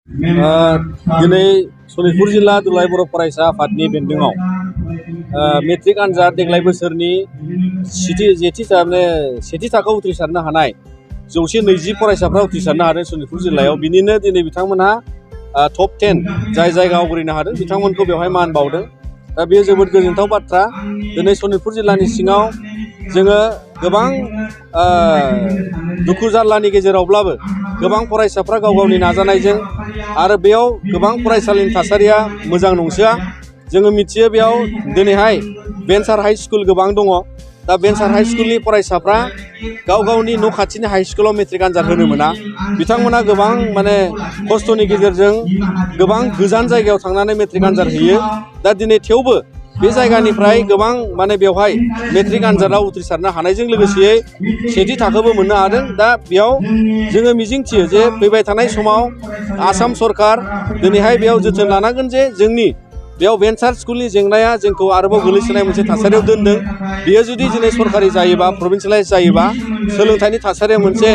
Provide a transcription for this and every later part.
दिनै सनितपुर जिल्ला दुलाराय बर' फरायसा आफादनि बेन्दोङाव मेट्रिक आनजाद देग्लाय बोसोरनि सेथि थाखोआव उथ्रिसारनो हानाय 120 फरायसाफ्रा उथ्रिसारनो हादों सनितपुर जिल्लायाव। बिनिनो दिनै बिथांमोनहा टप 10 जाय जायगा आवग्रिनो हादों बिथांमोनखौ बेवहाय मान बावदों। दा बेयो जोबोद गोजोनथाव बाथ्रा। दिनै सनितपुर जिल्लानि सिङाव जोङो गोबां दुखु जारलानि गेजेरावब्लाबो गोबां फरायसाफ्रा गाव गावनि नाजानायजों आरो बेयाव गोबां फरायसालिनि थासारिया मोजां नंसोआ। जोङो मिथियो बेयाव दिनैहाय भेन्सार हाइ स्कुल गोबां दङ। दा भेन्सार हाइ स्कुलनि फरायसाफ्रा गाव गावनि न' खाथिनि हाइ स्कुलाव मेट्रिक आनजाद होनो मोना। बिथांमोना गोबां खस्थ'नि गेजेरजों गोबां गोजान जायगायाव थांनानै मेट्रिक आनजाद होयो। दा दिनै थेवबो बे जायगानिफ्राय गोबां बेवहाय मेट्रिक आनजादाव उथ्रिसारनो हानायजों लोगोसेयै सेथि थाखोबो मोननो हादों। दा बेयाव जोङो मिजिंथियो जे फैबाय थानाय समाव आसाम सरकार दिनैहाय बेयाव जोथोन लानांगोन जे जोंनि बेयाव भेन्सार स्कुलनि जेंनाया जोंखौ आरोबाव गोलैसोनाय मोनसे थासारियाव दोनदों। बेयो जुदि दिनै सरकारि जायोबा, प्रभिन्सियेलाइज जायोबा सोलोंथाइनि थासारिया मोनसे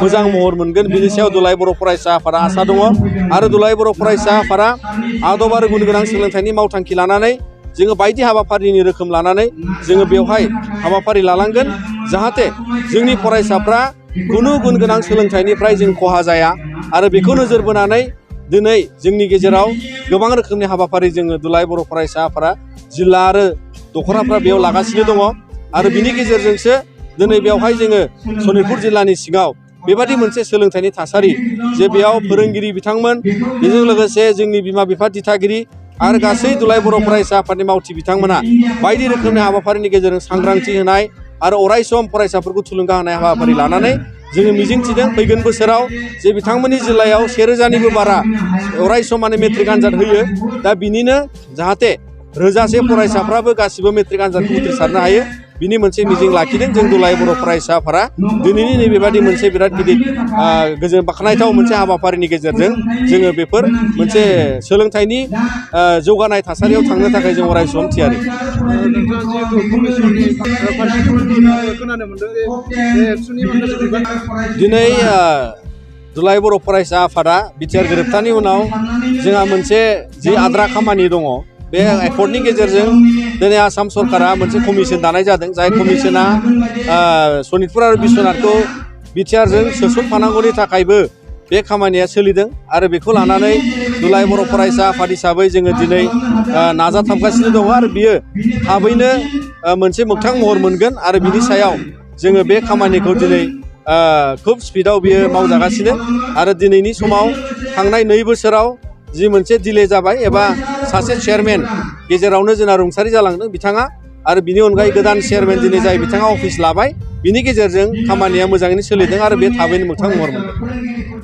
मोजां महर मोनगोन। बिनि सायाव दुलाराय बर' फरायसा आफादा आसा दङ आरो दुलाराय बर' फरायसा आफादा आदब आरो गुन गोनां सोलोंथाइनि मावथांखि लानानै जोङो बायदि हाबाफारिनि रोखोम लानानै जोङो बेवहाय हाबाफारि लालांगोन जाहाथे जोंनि फरायसाफ्रा गुन गोनां सोलोंथाइनिफ्राय जों खहा जाया। आरो बेखौ नोजोर बोनानै दिनै जोंनि गेजेराव गोबां रोखोमनि हाबाफारि जोङो दुलाराय बर' फरायसा आफादा जिल्ला आरो दख'राफ्रा बेयाव लागासिनो दङ। आरो बिनि गेजेरजोंसो दिनै बेवहाय जोङो सनितपुर जिल्लानि सिङाव बेबादि मोनसे सोलोंथाइनि थासारि जे बेयाव फोरोंगिरि बिथांमोन, बेजों लोगोसे जोंनि बिमा बिफा दिथागिरि आरो गासै दुलाराय बर' फरायसा आफादनि मावथि बिथांमोना बायदि रोखोमनि हाबाफारिनि गेजेरजों सांग्रांथि होनाय आरो अरायसम फरायसाफोरखौ थुलुंगा होनाय हाबाफारि लानानै जोङो मिजिंथिदों फैगोन बोसोराव जे बिथांमोननि जिल्लायाव 1000निबो बारा अरायसम मेट्रिक आनजाद होयो। दा बिनिनो जाहाथे रोजासे फरायसाफ्राबो गासिबो मेट्रिक आनजादखौ उथ्रिसारनो हायो बिनि मोनसे मिजिं लाखिदों जों दुलाराय बर' फरायसा आफादा। दिनैनि नैबेबादि मोनसे बिराद गिदिर गोजोन बाख्नायथाव मोनसे हाबाफारिनि गेजेरजों जोङो बेफोर मोनसे सोलोंथाइनि जौगानाय थासारियाव थांनो थाखाय जों अरायसम थियारि। दिनै दुलाराय बर' फरायसा आफादा बिटिआर गोरोबथानि उनाव जोंहा मोनसे जि आद्रा खामानि दङ। बे एकर्डनि गेजेरजों दिनै आसाम सरकारा मोनसे कमिसन दानाय जादों। जाय कमिसना सनितपुर आरो बिश्वनाथखौ बिटिआरजों सोसनफानांगौनि थाखायबो बे खामानिया सोलिदों। आरो बेखौ लानानै दुलाराय बर' फरायसा आफाद हिसाबै जोङो दिनै नाजाथाबगासिनो दङ आरो बियो थाबैनो मोनसे मोगथां महर मोनगोन। आरो बिनि सायाव जोङो बे खामानिखौ दिनै खुब स्पिडआव बियो मावजागासिनो। आरो दिनैनि समाव थांनाय 2 बोसोराव जि मोनसे दिले जाबाय एबा सासे चेयारमेन गेजेरावनो जोंना रुंसारि जालांदों बिथाङा, आरो बिनि अनगायै गोदान चेयारमेन दिनै जाय बिथाङा अफिस लाबाय, बिनि गेजेरजों खामानिया मोजाङैनो सोलिदों आरो बे थाबैनो मोगथां महर मोनगोन।